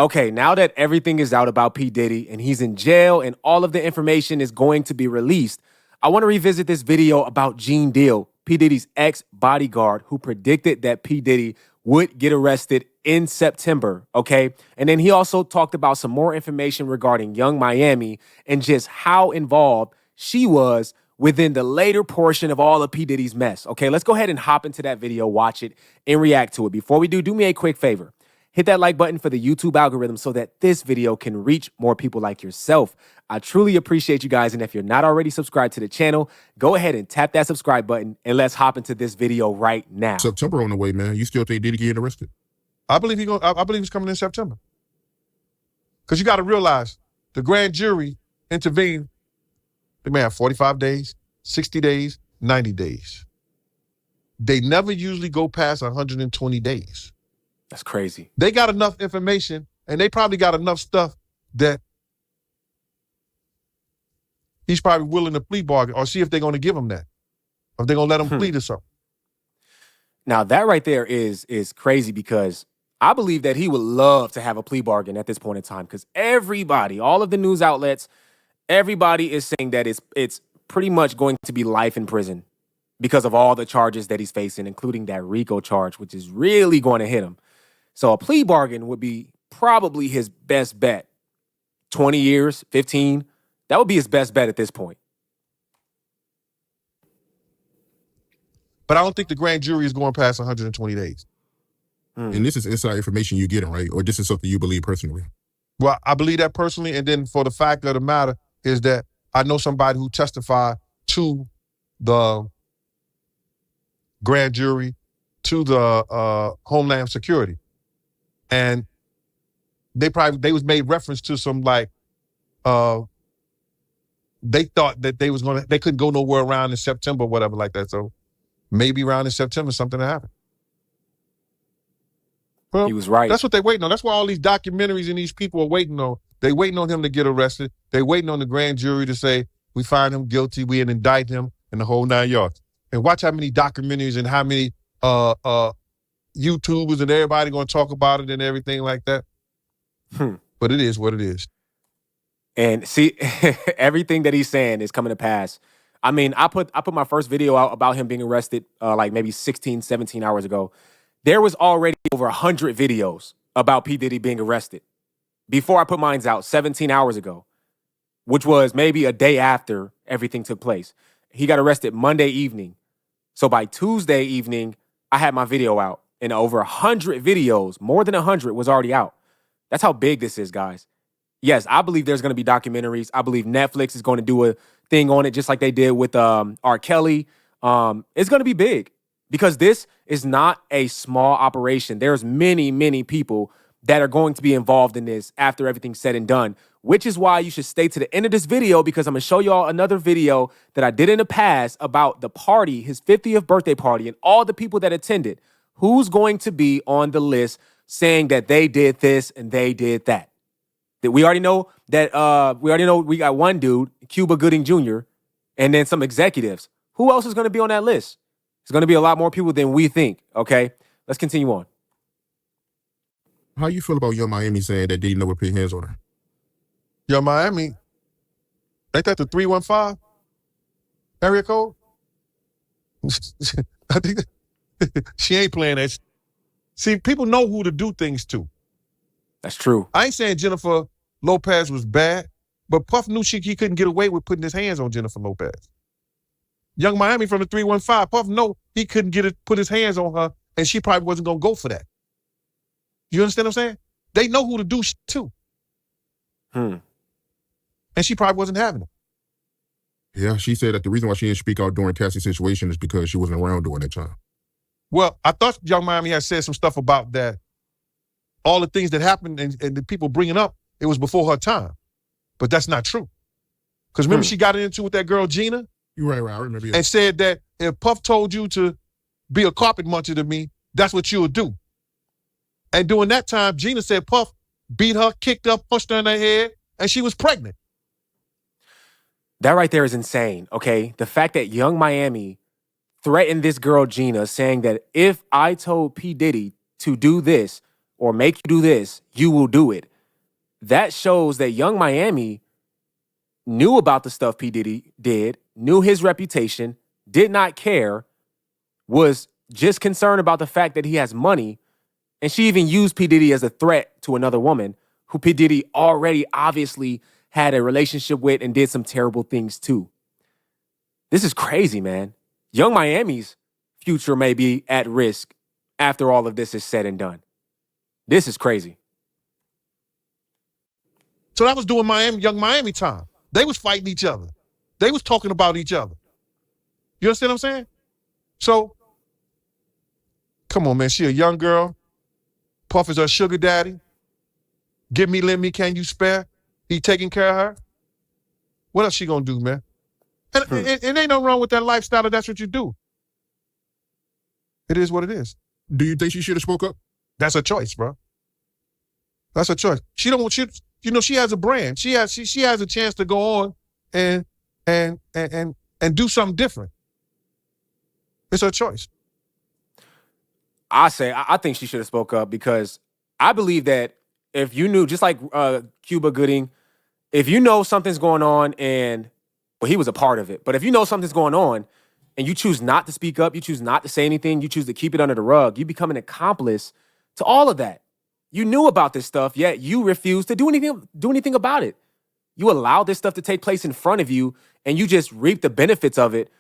Okay, now that everything is out about P. Diddy and he's in jail and all of the information is going to be released, I want to revisit this video about Gene Deal, P. Diddy's ex-bodyguard, who predicted that P. Diddy would get arrested in September, okay? And then he also talked about some more information regarding Young Miami and just how involved she was within the later portion of all of P. Diddy's mess, okay? Let's go ahead and hop into that video, watch it, and react to it. Before we do me a quick favor. Hit that like button for the YouTube algorithm so that this video can reach more people like yourself. I truly appreciate you guys. And if you're not already subscribed to the channel, go ahead and tap that subscribe button and let's hop into this video right now. September on the way, man. You still think Diddy getting arrested? I believe he's coming in September. Because you got to realize the grand jury intervened. They may have 45 days, 60 days, 90 days. They never usually go past 120 days. That's crazy. They got enough information, and they probably got enough stuff that he's probably willing to plea bargain or see if they're going to give him that. Or if they're going to let him plead or something. Now, that right there is crazy because I believe that he would love to have a plea bargain at this point in time because everybody, all of the news outlets, everybody is saying that it's pretty much going to be life in prison because of all the charges that he's facing, including that RICO charge, which is really going to hit him. So a plea bargain would be probably his best bet. 20 years, 15, that would be his best bet at this point. But I don't think the grand jury is going past 120 days. And this is inside information you're getting, right? Or this is something you believe personally? Well, I believe that personally. And then for the fact of the matter is that I know somebody who testified to the grand jury, to the Homeland Security. And they was made reference to some they thought that they couldn't go nowhere around in September or whatever like that. So maybe around in September something will happen. Well, he was right. That's what they're waiting on. That's why all these documentaries and these people are waiting on. They waiting on him to get arrested. They waiting on the grand jury to say, we find him guilty, we indict him, and the whole 9 yards. And watch how many documentaries and how many YouTubers and everybody going to talk about it and everything like that. But it is what it is. And see, everything that he's saying is coming to pass. I mean, I put my first video out about him being arrested like maybe 16, 17 hours ago. There was already over 100 videos about P. Diddy being arrested before I put mine out 17 hours ago, which was maybe a day after everything took place. He got arrested Monday evening. So by Tuesday evening, I had my video out. And over 100 videos, more than 100 was already out. That's how big this is, guys. Yes, I believe there's going to be documentaries. I believe Netflix is going to do a thing on it just like they did with R. Kelly. It's going to be big because this is not a small operation. There's many, many people that are going to be involved in this after everything's said and done, which is why you should stay to the end of this video because I'm going to show y'all another video that I did in the past about the party, his 50th birthday party, and all the people that attended. Who's going to be on the list saying that they did this and they did that? That we already know that we got one dude, Cuba Gooding Jr., and then some executives. Who else is going to be on that list? It's going to be a lot more people than we think, okay? Let's continue on. How you feel about Young Miami saying that Diddy never put hands on her? Young Miami, ain't that the 315 area code? I think she ain't playing that. See, people know who to do things to. That's true. I ain't saying Jennifer Lopez was bad, but Puff knew he couldn't get away with putting his hands on Jennifer Lopez. Young Miami from the 315, Puff know he couldn't put his hands on her, and she probably wasn't going to go for that. You understand what I'm saying? They know who to do too. And she probably wasn't having it. Yeah, she said that the reason why she didn't speak out during Tassie's situation is because she wasn't around during that time. Well, I thought Young Miami had said some stuff about that. All the things that happened and the people bringing up, it was before her time. But that's not true. Because remember she got into with that girl, Gina? You're right. I remember. And said that if Puff told you to be a carpet muncher to me, that's what you would do. And during that time, Gina said Puff beat her, kicked her, punched her in her head, and she was pregnant. That right there is insane, okay? The fact that Young Miami threatened this girl, Gina, saying that if I told P. Diddy to do this or make you do this, you will do it. that shows that Young Miami knew about the stuff P. Diddy did, knew his reputation, did not care, was just concerned about the fact that he has money. And she even used P. Diddy as a threat to another woman who P. Diddy already obviously had a relationship with and did some terrible things too. This is crazy, man. Young Miami's future may be at risk after all of this is said and done. This is crazy. So that was doing Young Miami time. They was fighting each other. They was talking about each other. You understand what I'm saying? So, come on, man. She a young girl. Puff is her sugar daddy. Give me, lend me, can you spare? He taking care of her. What else she gonna do, man? And it ain't no wrong with that lifestyle if that's what you do. It is what it is. Do you think she should have spoke up? That's a choice, bro. That's a choice. She has a brand. She has a chance to go on and do something different. It's her choice. I think she should have spoke up because I believe that if you knew, just like Cuba Gooding, if you know something's going on and, well, he was a part of it, but if you know something's going on and you choose not to speak up, you choose not to say anything, you choose to keep it under the rug, you become an accomplice to all of that. You knew about this stuff, yet you refused to do anything about it. You allowed this stuff to take place in front of you and you just reap the benefits of it.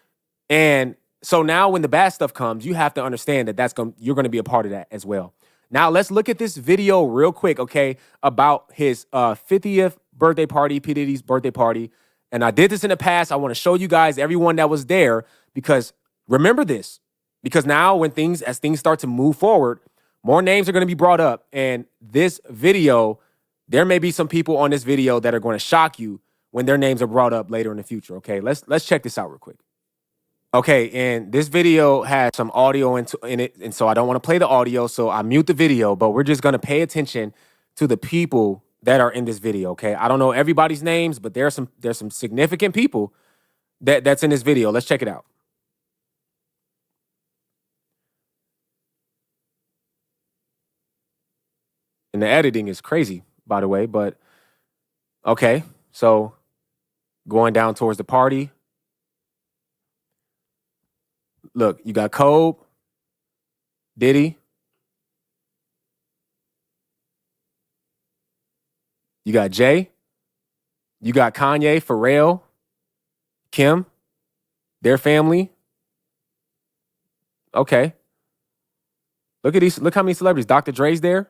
And so now when the bad stuff comes, you have to understand that you're going to be a part of that as well. Now let's look at this video real quick, okay, about his 50th birthday party, P. Diddy's birthday party. And I did this in the past. I want to show you guys, everyone that was there, because remember this, because now as things start to move forward, more names are going to be brought up. And this video, there may be some people on this video that are going to shock you when their names are brought up later in the future, okay? Let's check this out real quick. Okay, and this video has some audio in it, and so I don't want to play the audio, so I mute the video, but we're just going to pay attention to the people that are in this video, okay? I don't know everybody's names, but there's some significant people that's in this video. Let's check it out. And the editing is crazy, by the way, but okay. So going down towards the party. Look, you got Kobe, Diddy. You got Jay. You got Kanye, Pharrell, Kim, their family. Okay. Look at these. Look how many celebrities. Dr. Dre's there.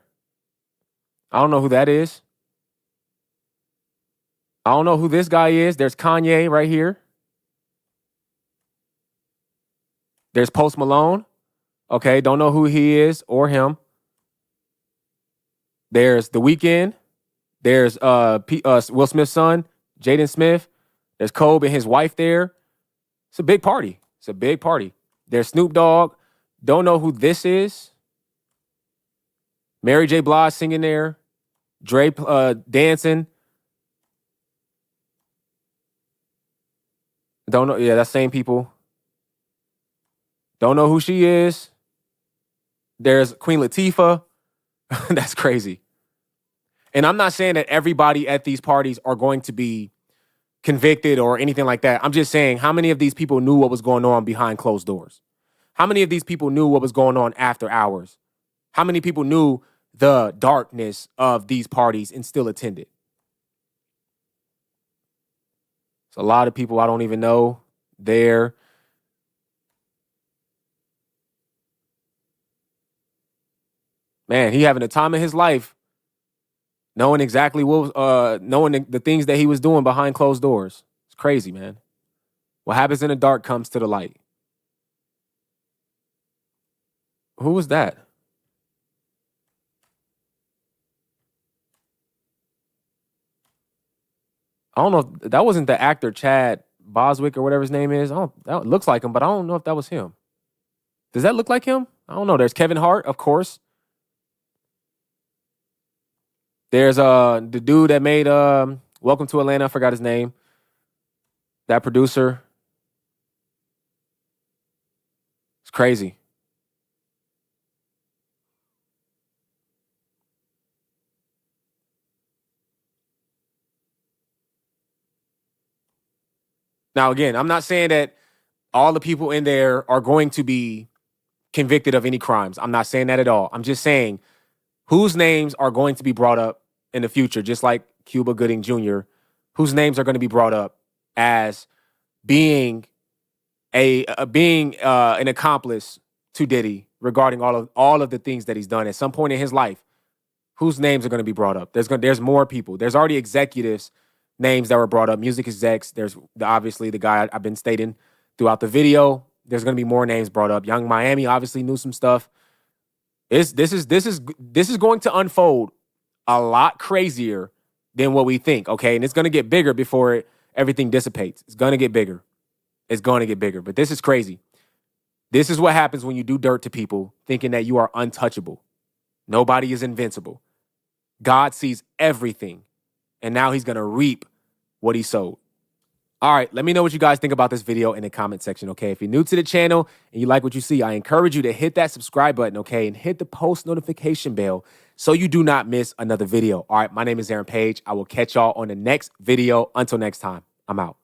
I don't know who that is. I don't know who this guy is. There's Kanye right here. There's Post Malone. Okay, don't know who he is or him. There's The Weeknd. There's Will Smith's son, Jaden Smith. There's Kobe and his wife there. It's a big party. It's a big party. There's Snoop Dogg. Don't know who this is. Mary J. Blige singing there. Dre dancing. Don't know. Yeah, that's same people. Don't know who she is. There's Queen Latifah. That's crazy. And I'm not saying that everybody at these parties are going to be convicted or anything like that. I'm just saying, how many of these people knew what was going on behind closed doors? How many of these people knew what was going on after hours? How many people knew the darkness of these parties and still attended? It's a lot of people I don't even know there. Man, he having the time of his life, knowing exactly knowing the things that he was doing behind closed doors. It's crazy, man. What happens in the dark comes to the light. Who was that? I don't know if that wasn't the actor Chad Boswick or whatever his name is. That looks like him, but I don't know if that was him. Does that look like him? I don't know. There's Kevin Hart, of course. There's the dude that made Welcome to Atlanta. I forgot his name. That producer. It's crazy. Now, again, I'm not saying that all the people in there are going to be convicted of any crimes. I'm not saying that at all. I'm just saying whose names are going to be brought up in the future, just like Cuba Gooding Jr., whose names are going to be brought up as being an accomplice to Diddy regarding all of the things that he's done at some point in his life. Whose names are going to be brought up? There's more people. There's already executives names that were brought up, music execs. There's obviously the guy I've been stating throughout the video. There's going to be more names brought up. Young Miami obviously knew some stuff. This is going to unfold a lot crazier than what we think, okay? And it's going to get bigger before everything dissipates. It's going to get bigger. It's going to get bigger. But this is crazy. This is what happens when you do dirt to people thinking that you are untouchable. Nobody is invincible. God sees everything. And now he's going to reap what he sowed. All right, let me know what you guys think about this video in the comment section, okay? If you're new to the channel and you like what you see, I encourage you to hit that subscribe button, okay? And hit the post notification bell so you do not miss another video. All right, my name is Aaron Page. I will catch y'all on the next video. Until next time, I'm out.